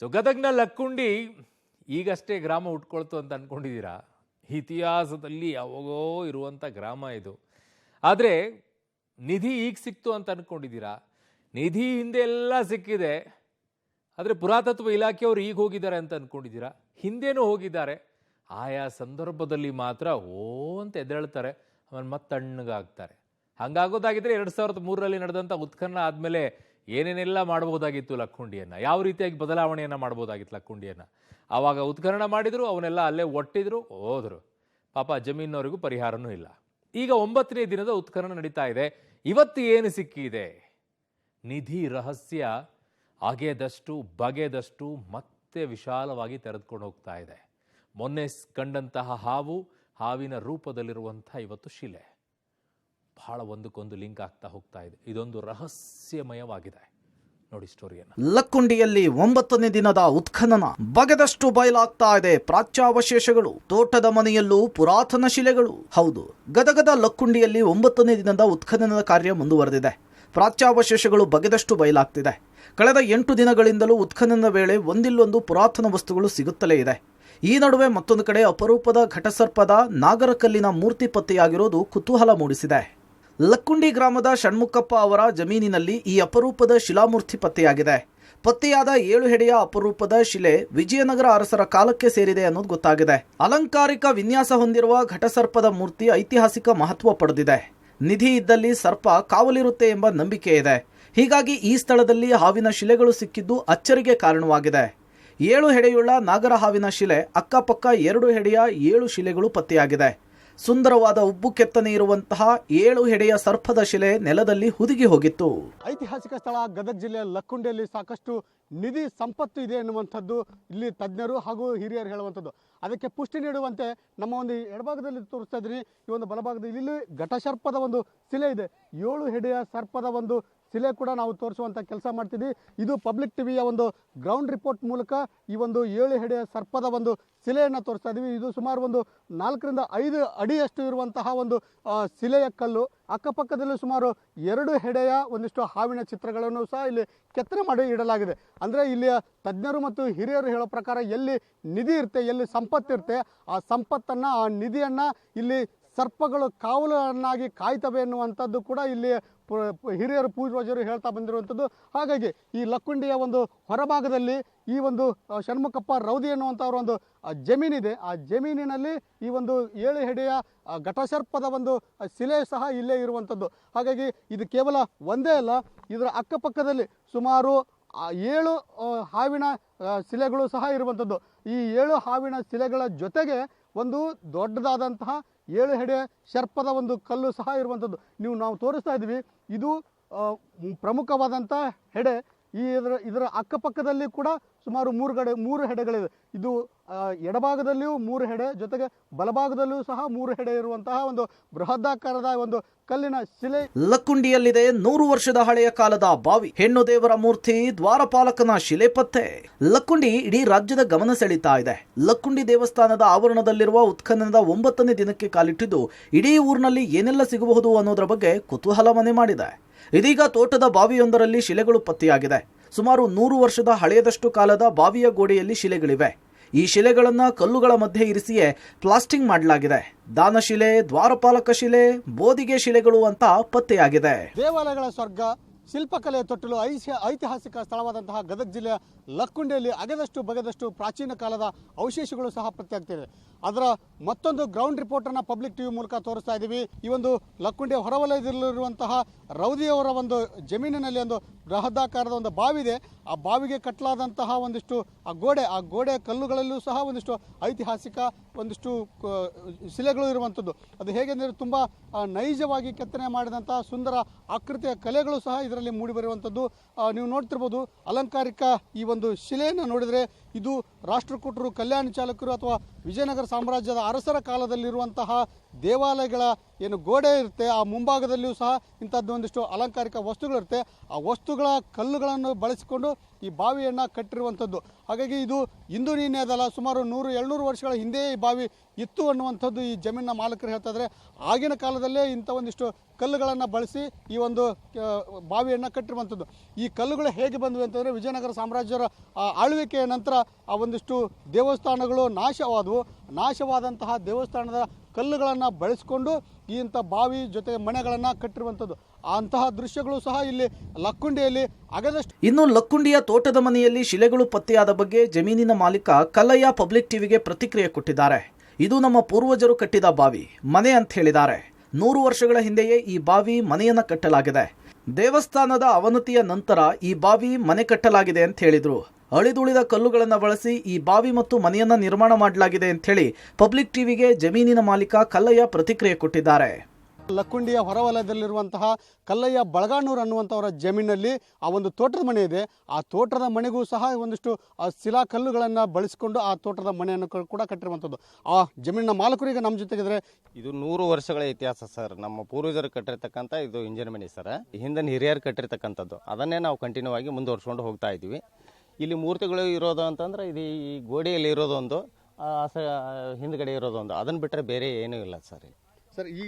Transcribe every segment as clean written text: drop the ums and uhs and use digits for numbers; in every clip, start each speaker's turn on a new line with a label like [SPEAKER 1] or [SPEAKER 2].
[SPEAKER 1] So ಗದಗ್ನ Lakkundi ಈಗಷ್ಟೇ ಗ್ರಾಮ ಹುಟ್ಕೊಳ್ತು ಅಂತ ಅಂದ್ಕೊಂಡಿದ್ದೀರಾ? ಇತಿಹಾಸದಲ್ಲಿ ಯಾವಾಗೋ ಇರುವಂಥ ಗ್ರಾಮ ಇದು. ಆದರೆ ನಿಧಿ ಈಗ ಸಿಕ್ತು ಅಂತ ಅಂದ್ಕೊಂಡಿದ್ದೀರಾ? ನಿಧಿ ಹಿಂದೆ ಎಲ್ಲ ಸಿಕ್ಕಿದೆ. ಆದರೆ ಪುರಾತತ್ವ ಇಲಾಖೆಯವರು ಈಗ ಹೋಗಿದ್ದಾರೆ ಅಂತ ಅಂದ್ಕೊಂಡಿದ್ದೀರಾ? ಹಿಂದೆನೂ ಹೋಗಿದ್ದಾರೆ. ಆಯಾ ಸಂದರ್ಭದಲ್ಲಿ ಮಾತ್ರ ಓ ಅಂತ ಎದ್ದೇಳ್ತಾರೆ, ಆಮೇಲೆ ಮತ್ತೆ ತಣ್ಣಗಾಗ್ತಾರೆ. ಹಂಗಾಗೋದಾಗಿದ್ರೆ 2003ರಲ್ಲಿ ನಡೆದಂಥ ಉತ್ಖನನ ಆದಮೇಲೆ ಏನೇನೆಲ್ಲ ಮಾಡ್ಬೋದಾಗಿತ್ತು ಲಕ್ಕುಂಡಿಯನ್ನು, ಯಾವ ರೀತಿಯಾಗಿ ಬದಲಾವಣೆಯನ್ನು ಮಾಡ್ಬೋದಾಗಿತ್ತು ಲಕ್ಕುಂಡಿಯನ್ನು. ಆವಾಗ ಉತ್ಖನನ ಮಾಡಿದ್ರು, ಅವನ್ನೆಲ್ಲ ಅಲ್ಲೇ ಒಟ್ಟಿದ್ರು, ಹೋದರು. ಪಾಪ ಜಮೀನವರಿಗೂ ಪರಿಹಾರನೂ ಇಲ್ಲ. ಈಗ 9ನೇ ದಿನದ ಉತ್ಖನನ ನಡೀತಾ ಇದೆ. ಇವತ್ತು ಏನು ಸಿಕ್ಕಿದೆ? ನಿಧಿ ರಹಸ್ಯ ಅಗೆದಷ್ಟು ಬಗೆದಷ್ಟು ಮತ್ತೆ ವಿಶಾಲವಾಗಿ ತೆರೆದುಕೊಂಡು ಹೋಗ್ತಾ ಇದೆ. ಮೊನ್ನೆ ಕಂಡಂತಹ ಹಾವಿನ ರೂಪದಲ್ಲಿರುವಂಥ ಇವತ್ತು ಶಿಲೆ ಬಹಳ ಒಂದಕ್ಕೊಂದು ಲಿಂಕ್ ಆಗ್ತಾ ಹೋಗ್ತಾ ಇದೆ. ಇದೊಂದು ರಹಸ್ಯಮಯವಾಗಿದೆ. ನೋಡಿ ಸ್ಟೋರಿಯನ್ನು.
[SPEAKER 2] ಲಕ್ಕುಂಡಿಯಲ್ಲಿ 9ನೇ ದಿನದ ಉತ್ಖನನ ಬಗೆದಷ್ಟು ಬಯಲಾಗ್ತಾ ಇದೆ. ಪ್ರಾಚ್ಯಾವಶೇಷಗಳು, ತೋಟದ ಮನೆಯಲ್ಲೂ ಪುರಾತನ ಶಿಲೆಗಳು. ಹೌದು, ಗದಗದ ಲಕ್ಕುಂಡಿಯಲ್ಲಿ 9ನೇ ದಿನದ ಉತ್ಖನನದ ಕಾರ್ಯ ಮುಂದುವರೆದಿದೆ. ಪ್ರಾಚ್ಯಾವಶೇಷಗಳು ಬಗೆದಷ್ಟು ಬಯಲಾಗ್ತಿದೆ. ಕಳೆದ 8 ದಿನಗಳಿಂದಲೂ ಉತ್ಖನನದ ವೇಳೆ ಒಂದಿಲ್ಲೊಂದು ಪುರಾತನ ವಸ್ತುಗಳು ಸಿಗುತ್ತಲೇ ಇದೆ. ಈ ನಡುವೆ ಮತ್ತೊಂದು ಕಡೆ ಅಪರೂಪದ ಘಟಸರ್ಪದ ನಾಗರಕಲ್ಲಿನ ಮೂರ್ತಿ ಪತ್ತೆಯಾಗಿರೋದು ಕುತೂಹಲ ಮೂಡಿಸಿದೆ. ಲಕ್ಕುಂಡಿ ಗ್ರಾಮದ ಷಣ್ಮುಖಪ್ಪ ಅವರ ಜಮೀನಿನಲ್ಲಿ ಈ ಅಪರೂಪದ ಶಿಲಾಮೂರ್ತಿ ಪತ್ತೆಯಾಗಿದೆ. ಪತ್ತೆಯಾದ 7 ಹೆಡೆಯ ಅಪರೂಪದ ಶಿಲೆ ವಿಜಯನಗರ ಅರಸರ ಕಾಲಕ್ಕೆ ಸೇರಿದೆ ಅನ್ನೋದು ಗೊತ್ತಾಗಿದೆ. ಅಲಂಕಾರಿಕ ವಿನ್ಯಾಸ ಹೊಂದಿರುವ ಘಟಸರ್ಪದ ಮೂರ್ತಿ ಐತಿಹಾಸಿಕ ಮಹತ್ವ ಪಡೆದಿದೆ. ನಿಧಿ ಇದ್ದಲ್ಲಿ ಸರ್ಪ ಕಾವಲಿರುತ್ತೆ ಎಂಬ ನಂಬಿಕೆ ಇದೆ. ಹೀಗಾಗಿ ಈ ಸ್ಥಳದಲ್ಲಿ ಹಾವಿನ ಶಿಲೆಗಳು ಸಿಕ್ಕಿದ್ದು ಅಚ್ಚರಿಗೆ ಕಾರಣವಾಗಿದೆ. 7 ಹೆಡೆಯುಳ್ಳ ನಾಗರ ಹಾವಿನ ಶಿಲೆ, ಅಕ್ಕಪಕ್ಕ 2 ಹೆಡೆಯ 7 ಶಿಲೆಗಳು ಪತ್ತೆಯಾಗಿದೆ. ಸುಂದರವಾದ ಉಬ್ಬು ಕೆತ್ತನೆ ಇರುವಂತಹ 7 ಹೆಡೆಯ ಸರ್ಪದ ಶಿಲೆ ನೆಲದಲ್ಲಿ ಹುದುಗಿ ಹೋಗಿತ್ತು.
[SPEAKER 3] ಐತಿಹಾಸಿಕ ಸ್ಥಳ ಗದಗ ಜಿಲ್ಲೆಯ ಲಕ್ಕುಂಡಿಯಲ್ಲಿ ಸಾಕಷ್ಟು ನಿಧಿ ಸಂಪತ್ತು ಇದೆ ಎನ್ನುವಂಥದ್ದು ಇಲ್ಲಿ ತಜ್ಞರು ಹಾಗೂ ಹಿರಿಯರು ಹೇಳುವಂಥದ್ದು. ಅದಕ್ಕೆ ಪುಷ್ಟಿ ನೀಡುವಂತೆ ನಮ್ಮ ಒಂದು ಎಡಭಾಗದಲ್ಲಿ ತೋರಿಸ್ತಾ ಇದ್ದೀನಿ. ಈ ಒಂದು ಬಲಭಾಗದಲ್ಲಿ ಇಲ್ಲಿ ಘಟಸರ್ಪದ ಒಂದು ಶಿಲೆ ಇದೆ. 7 ಹೆಡೆಯ ಸರ್ಪದ ಒಂದು ಶಿಲೆ ಕೂಡ ನಾವು ತೋರಿಸುವಂಥ ಕೆಲಸ ಮಾಡ್ತಿದ್ವಿ. ಇದು ಪಬ್ಲಿಕ್ ಟಿವಿಯ ಒಂದು ಗ್ರೌಂಡ್ ರಿಪೋರ್ಟ್ ಮೂಲಕ ಈ ಒಂದು 7 ಹೆಡೆಯ ಸರ್ಪದ ಒಂದು ಶಿಲೆಯನ್ನು ತೋರಿಸ್ತಾ ಇದ್ದೀವಿ. ಇದು ಸುಮಾರು ಒಂದು 4 ರಿಂದ 5 ಅಡಿಯಷ್ಟು ಇರುವಂತಹ ಒಂದು ಶಿಲೆಯ ಕಲ್ಲು. ಅಕ್ಕಪಕ್ಕದಲ್ಲಿ ಸುಮಾರು 2 ಹೆಡೆಯ ಒಂದಿಷ್ಟು ಹಾವಿನ ಚಿತ್ರಗಳನ್ನು ಸಹ ಇಲ್ಲಿ ಕೆತ್ತನೆ ಮಾಡಿ ಇಡಲಾಗಿದೆ. ಅಂದರೆ ಇಲ್ಲಿಯ ತಜ್ಞರು ಮತ್ತು ಹಿರಿಯರು ಹೇಳೋ ಪ್ರಕಾರ ಎಲ್ಲಿ ನಿಧಿ ಇರುತ್ತೆ, ಎಲ್ಲಿ ಸಂಪತ್ತಿರುತ್ತೆ, ಆ ಸಂಪತ್ತನ್ನು, ಆ ನಿಧಿಯನ್ನು ಇಲ್ಲಿ ಸರ್ಪಗಳು ಕಾವಲನ್ನಾಗಿ ಕಾಯ್ತವೆ ಎನ್ನುವಂಥದ್ದು ಕೂಡ ಇಲ್ಲಿ ಹಿರಿಯರು ಪೂರ್ವಜರು ಹೇಳ್ತಾ ಬಂದಿರುವಂಥದ್ದು. ಹಾಗಾಗಿ ಈ ಲಕ್ಕುಂಡಿಯ ಒಂದು ಹೊರಭಾಗದಲ್ಲಿ ಈ ಒಂದು ಷಣ್ಮುಖಪ್ಪ ರೌದಿ ಎನ್ನುವಂಥವ್ರ ಒಂದು ಜಮೀನಿದೆ. ಆ ಜಮೀನಿನಲ್ಲಿ ಈ ಒಂದು 7 ಹೆಡೆಯ ಘಟಸರ್ಪದ ಒಂದು ಶಿಲೆ ಸಹ ಇಲ್ಲೇ ಇರುವಂಥದ್ದು. ಹಾಗಾಗಿ ಇದು ಕೇವಲ ಒಂದೇ ಅಲ್ಲ, ಇದರ ಅಕ್ಕಪಕ್ಕದಲ್ಲಿ ಸುಮಾರು 7 ಹಾವಿನ ಶಿಲೆಗಳು ಸಹ ಇರುವಂಥದ್ದು. ಈ 7 ಹಾವಿನ ಶಿಲೆಗಳ ಜೊತೆಗೆ ಒಂದು ದೊಡ್ಡದಾದಂತಹ 7 ಹೆಡೆಯ ಸರ್ಪದ ಒಂದು ಕಲ್ಲು ಸಹ ಇರುವಂಥದ್ದು. ನಾವು ತೋರಿಸ್ತಾ ಇದ್ದೀವಿ. ಇದು ಪ್ರಮುಖವಾದಂಥ ಹೆಡೆ. ಇದರ ಅಕ್ಕಪಕ್ಕದಲ್ಲಿ ಕೂಡ ಸುಮಾರು 3 ಹೆಡೆಗಳಿವೆ. ಇದು ಎಡಭಾಗದಲ್ಲಿಯೂ 3 ಹೆಡೆ, ಜೊತೆಗೆ ಬಲಭಾಗದಲ್ಲಿಯೂ ಸಹ 3 ಹೆಡೆ ಇರುವಂತಹ ಒಂದು ಬೃಹದಾಕಾರದ ಒಂದು ಕಲ್ಲಿನ ಶಿಲೆ.
[SPEAKER 2] ಲಕ್ಕುಂಡಿಯಲ್ಲಿದೆ 100 ವರ್ಷದ ಹಳೆಯ ಕಾಲದ ಬಾವಿ, ಹೆಣ್ಣು ದೇವರ ಮೂರ್ತಿ, ದ್ವಾರಪಾಲಕನ ಶಿಲೆ ಪತ್ತೆ. ಲಕ್ಕುಂಡಿ ಇಡೀ ರಾಜ್ಯದ ಗಮನ ಸೆಳೀತಾ ಇದೆ. ಲಕ್ಕುಂಡಿ ದೇವಸ್ಥಾನದ ಆವರಣದಲ್ಲಿರುವ ಉತ್ಖನನದ 9ನೇ ದಿನಕ್ಕೆ ಕಾಲಿಟ್ಟಿದ್ದು ಇಡೀ ಊರಿನಲ್ಲಿ ಏನೆಲ್ಲ ಸಿಗಬಹುದು ಅನ್ನೋದರ ಬಗ್ಗೆ ಕುತೂಹಲ ಮನೆ ಮಾಡಿದೆ. ಇದೀಗ ತೋಟದ ಬಾವಿಯೊಂದರಲ್ಲಿ ಶಿಲೆಗಳು ಪತ್ತೆಯಾಗಿದೆ. ಸುಮಾರು 100 ವರ್ಷದ ಹಳೆಯದಷ್ಟು ಕಾಲದ ಬಾವಿಯ ಗೋಡೆಯಲ್ಲಿ ಶಿಲೆಗಳಿವೆ. ಈ ಶಿಲೆಗಳನ್ನು ಕಲ್ಲುಗಳ ಮಧ್ಯೆ ಇರಿಸಿಯೇ ಪ್ಲಾಸ್ಟಿಂಗ್ ಮಾಡಲಾಗಿದೆ. ದಾನಶಿಲೆ, ದ್ವಾರಪಾಲಕ ಶಿಲೆ, ಬೋದಿಗೆ ಶಿಲೆಗಳು ಅಂತ ಪತ್ತೆಯಾಗಿದೆ.
[SPEAKER 3] ದೇವಾಲಯಗಳ ಸ್ವರ್ಗ, ಶಿಲ್ಪಕಲೆಯ ತೊಟ್ಟಲು ಐತಿಹಾಸಿಕ ಸ್ಥಳವಾದಂತಹ ಗದಗ ಜಿಲ್ಲೆಯ ಲಕ್ಕುಂಡಿಯಲ್ಲಿ ಅಗೆದಷ್ಟು ಬಗೆದಷ್ಟು ಪ್ರಾಚೀನ ಕಾಲದ ಅವಶೇಷಗಳು ಸಹ ಪತ್ತೆಯಾಗ್ತಿದೆ. ಅದರ ಮತ್ತೊಂದು ಗ್ರೌಂಡ್ ರಿಪೋರ್ಟನ್ನು ಪಬ್ಲಿಕ್ ಟಿವಿ ಮೂಲಕ ತೋರಿಸ್ತಾ ಇದ್ದೀವಿ. ಈ ಒಂದು ಲಕ್ಕುಂಡಿಯ ಹೊರವಲಯದಲ್ಲಿರುವಂತಹ ರೌದಿಯವರ ಒಂದು ಜಮೀನಿನಲ್ಲಿ ಒಂದು ಬೃಹದಾಕಾರದ ಒಂದು ಬಾವಿ ಇದೆ. ಆ ಬಾವಿಗೆ ಕಟ್ಟಲಾದಂತಹ ಒಂದಿಷ್ಟು ಆ ಗೋಡೆ ಕಲ್ಲುಗಳಲ್ಲೂ ಸಹ ಒಂದಿಷ್ಟು ಐತಿಹಾಸಿಕ ಒಂದಿಷ್ಟು ಶಿಲೆಗಳು ಇರುವಂಥದ್ದು. ಅದು ಹೇಗೆಂದರೆ ತುಂಬ ನೈಜವಾಗಿ ಕೆತ್ತನೆ ಮಾಡಿದಂತಹ ಸುಂದರ ಆಕೃತಿಯ ಕಲೆಗಳು ಸಹ ಇದರಲ್ಲಿ ಮೂಡಿಬರುವಂಥದ್ದು. ನೀವು ನೋಡ್ತಿರ್ಬೋದು. ಅಲಂಕಾರಿಕ ಈ ಒಂದು ಶಿಲೆಯನ್ನು ನೋಡಿದರೆ ಇದು ರಾಷ್ಟ್ರಕೂಟರು, ಕಲ್ಯಾಣ ಚಾಲಕರು ಅಥವಾ ವಿಜಯನಗರ ಸಾಮ್ರಾಜ್ಯದ ಅರಸರ ಕಾಲದಲ್ಲಿರುವಂತಹ ದೇವಾಲಯಗಳ ಏನು ಗೋಡೆ ಇರುತ್ತೆ ಆ ಮುಂಭಾಗದಲ್ಲಿಯೂ ಸಹ ಇಂಥದ್ದೊಂದಿಷ್ಟು ಅಲಂಕಾರಿಕ ವಸ್ತುಗಳಿರುತ್ತೆ. ಆ ವಸ್ತುಗಳ ಕಲ್ಲುಗಳನ್ನು ಬಳಸಿಕೊಂಡು ಈ ಬಾವಿಯನ್ನು ಕಟ್ಟಿರುವಂಥದ್ದು. ಹಾಗಾಗಿ ಇದು ಇಂದು ನೀನೇದಲ್ಲ, ಸುಮಾರು 100-200 ವರ್ಷಗಳ ಹಿಂದೆ ಈ ಬಾವಿ ಇತ್ತು ಅನ್ನುವಂಥದ್ದು ಈ ಜಮೀನಿನ ಮಾಲೀಕರು ಹೇಳ್ತಾ ಇದ್ದಾರೆ. ಆಗಿನ ಕಾಲದಲ್ಲೇ ಇಂಥ ಒಂದಿಷ್ಟು ಕಲ್ಲುಗಳನ್ನು ಬಳಸಿ ಈ ಒಂದು ಬಾವಿಯನ್ನು ಕಟ್ಟಿರುವಂಥದ್ದು. ಈ ಕಲ್ಲುಗಳು ಹೇಗೆ ಬಂದವು ಅಂತಂದರೆ ವಿಜಯನಗರ ಸಾಮ್ರಾಜ್ಯರ ಆಳ್ವಿಕೆಯ ನಂತರ ಆ ಒಂದಿಷ್ಟು ದೇವಸ್ಥಾನಗಳು ನಾಶವಾದಂತಹ ದೇವಸ್ಥಾನದ ಕಲ್ಲುಗಳನ್ನು ಬಳಸಿಕೊಂಡು ಇಂಥ ಬಾವಿ ಜೊತೆಗೆ ಮನೆಗಳನ್ನು ಕಟ್ಟಿರುವಂಥದ್ದು. ಅಂತಹ ದೃಶ್ಯಗಳು ಸಹ ಇಲ್ಲಿ ಲಕ್ಕುಂಡಿಯಲ್ಲಿ ಆಗದಷ್ಟು.
[SPEAKER 2] ಇನ್ನು ಲಕ್ಕುಂಡಿಯ ತೋಟದ ಮನೆಯಲ್ಲಿ ಶಿಲೆಗಳು ಪತ್ತೆಯಾದ ಬಗ್ಗೆ ಜಮೀನಿನ ಮಾಲೀಕ ಕಲ್ಲಯ್ಯ ಪಬ್ಲಿಕ್ ಟಿವಿಗೆ ಪ್ರತಿಕ್ರಿಯೆ ಕೊಟ್ಟಿದ್ದಾರೆ. ಇದು ನಮ್ಮ ಪೂರ್ವಜರು ಕಟ್ಟಿದ ಬಾವಿ ಮನೆ ಅಂತ ಹೇಳಿದ್ದಾರೆ. 100 ವರ್ಷಗಳ ಹಿಂದೆಯೇ ಈ ಬಾವಿ ಮನೆಯನ್ನ ಕಟ್ಟಲಾಗಿದೆ. ದೇವಸ್ಥಾನದ ಅವನತಿಯ ನಂತರ ಈ ಬಾವಿ ಮನೆ ಕಟ್ಟಲಾಗಿದೆ ಅಂತ ಹೇಳಿದ್ರು. ಅಳಿದುಳಿದ ಕಲ್ಲುಗಳನ್ನು ಬಳಸಿ ಈ ಬಾವಿ ಮತ್ತು ಮನೆಯನ್ನ ನಿರ್ಮಾಣ ಮಾಡಲಾಗಿದೆ ಅಂತ ಹೇಳಿ ಪಬ್ಲಿಕ್ ಟಿವಿಗೆ ಜಮೀನಿನ ಮಾಲೀಕ ಕಲ್ಲಯ್ಯ ಪ್ರತಿಕ್ರಿಯೆ ಕೊಟ್ಟಿದ್ದಾರೆ.
[SPEAKER 3] ಲಕ್ಕುಂಡಿಯ ಹೊರವಲಯದಲ್ಲಿರುವಂತಹ ಕಲ್ಲಯ್ಯ ಬಳಗಾನೂರು ಅನ್ನುವಂಥವರ ಜಮೀನಲ್ಲಿ ಆ ಒಂದು ತೋಟದ ಮನೆ ಇದೆ. ಆ ತೋಟದ ಮನೆಗೂ ಸಹ ಒಂದಿಷ್ಟು ಶಿಲಾ ಕಲ್ಲುಗಳನ್ನು ಬಳಸಿಕೊಂಡು ಆ ತೋಟದ ಮನೆಯನ್ನು ಕೂಡ ಕಟ್ಟಿರುವಂಥದ್ದು. ಆ ಜಮೀನಿನ ಮಾಲಕರಿಗೆ ನಮ್ಮ ಜೊತೆಗಿದ್ರೆ.
[SPEAKER 4] ಇದು 100 ವರ್ಷಗಳ ಇತಿಹಾಸ ಸರ್. ನಮ್ಮ ಪೂರ್ವಜರು ಕಟ್ಟಿರ್ತಕ್ಕಂಥ ಇದು ಇಂಜಿನ್ ಮನೆ ಸರ್. ಹಿಂದಿನ ಹಿರಿಯರು ಕಟ್ಟಿರ್ತಕ್ಕಂಥದ್ದು ಅದನ್ನೇ ನಾವು ಕಂಟಿನ್ಯೂ ಆಗಿ ಮುಂದುವರ್ಸ್ಕೊಂಡು ಹೋಗ್ತಾ ಇದ್ದೀವಿ. ಇಲ್ಲಿ ಮೂರ್ತಿಗಳು ಇರೋದು ಅಂತಂದ್ರೆ ಇದು ಈ ಗೋಡೆಯಲ್ಲಿ ಇರೋದೊಂದು, ಹಿಂದ್ಗಡೆ ಇರೋದೊಂದು, ಅದನ್ನು ಬಿಟ್ಟರೆ ಬೇರೆ ಏನೂ ಇಲ್ಲ ಸರ್.
[SPEAKER 3] ಸರ್, ಈ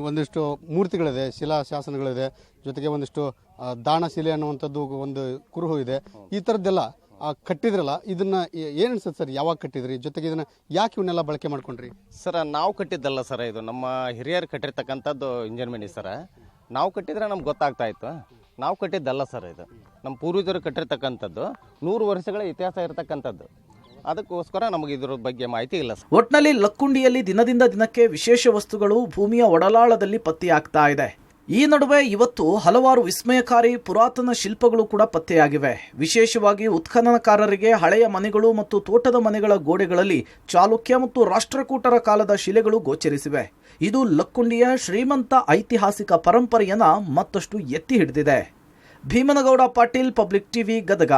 [SPEAKER 3] ಒಂದಿಷ್ಟು ಮೂರ್ತಿಗಳಿದೆ, ಶಿಲಾ ಶಾಸನಗಳಿದೆ, ಜೊತೆಗೆ ಒಂದಿಷ್ಟು ದಾನಶಿಲೆ ಅನ್ನುವಂಥದ್ದು ಒಂದು ಕುರುಹು ಇದೆ. ಈ ಥರದ್ದೆಲ್ಲ ಕಟ್ಟಿದ್ರಲ್ಲ, ಇದನ್ನ ಏನು ಅನ್ಸುತ್ತೆ ಸರ್? ಯಾವಾಗ ಕಟ್ಟಿದ್ರಿ? ಜೊತೆಗೆ ಇದನ್ನ ಯಾಕೆ ಇವನ್ನೆಲ್ಲ ಬಳಕೆ ಮಾಡ್ಕೊಂಡ್ರಿ?
[SPEAKER 4] ಸರ್, ನಾವು ಕಟ್ಟಿದ್ದಲ್ಲ ಸರ್, ಇದು ನಮ್ಮ ಹಿರಿಯರು ಕಟ್ಟಿರ್ತಕ್ಕಂಥದ್ದು ಇಂಜಿನ್ ಮನೆ ಸರ್. ನಾವು ಕಟ್ಟಿದ್ರೆ ನಮ್ಗೆ ಗೊತ್ತಾಗ್ತಾ ಇತ್ತು. ನಾವು ಕಟ್ಟಿದ್ದಲ್ಲ ಸರ್, ಇದು ನಮ್ಮ ಪೂರ್ವಜರು ಕಟ್ಟಿರ್ತಕ್ಕಂಥದ್ದು 100 ವರ್ಷಗಳ ಇತಿಹಾಸ ಇರತಕ್ಕಂಥದ್ದು. ಅದಕ್ಕೋಸ್ಕರ ನಮಗೆ ಇದ್ರ ಬಗ್ಗೆ ಮಾಹಿತಿ ಇಲ್ಲ.
[SPEAKER 2] ಒಟ್ನಲ್ಲಿ ಲಕ್ಕುಂಡಿಯಲ್ಲಿ ದಿನದಿಂದ ದಿನಕ್ಕೆ ವಿಶೇಷ ವಸ್ತುಗಳು ಭೂಮಿಯ ಒಡಲಾಳದಲ್ಲಿ ಪತ್ತೆಯಾಗ್ತಾ ಇದೆ. ಈ ನಡುವೆ ಇವತ್ತು ಹಲವಾರು ವಿಸ್ಮಯಕಾರಿ ಪುರಾತನ ಶಿಲ್ಪಗಳು ಕೂಡ ಪತ್ತೆಯಾಗಿವೆ. ವಿಶೇಷವಾಗಿ ಉತ್ಖನನಕಾರರಿಗೆ ಹಳೆಯ ಮನೆಗಳು ಮತ್ತು ತೋಟದ ಮನೆಗಳ ಗೋಡೆಗಳಲ್ಲಿ ಚಾಲುಕ್ಯ ಮತ್ತು ರಾಷ್ಟ್ರಕೂಟರ ಕಾಲದ ಶಿಲೆಗಳು ಗೋಚರಿಸಿವೆ. ಇದು ಲಕ್ಕುಂಡಿಯ ಶ್ರೀಮಂತ ಐತಿಹಾಸಿಕ ಪರಂಪರೆಯನ್ನ ಮತ್ತಷ್ಟು ಎತ್ತಿ ಹಿಡಿದಿದೆ. Bhimanagouda Patil, public TV, Gadag.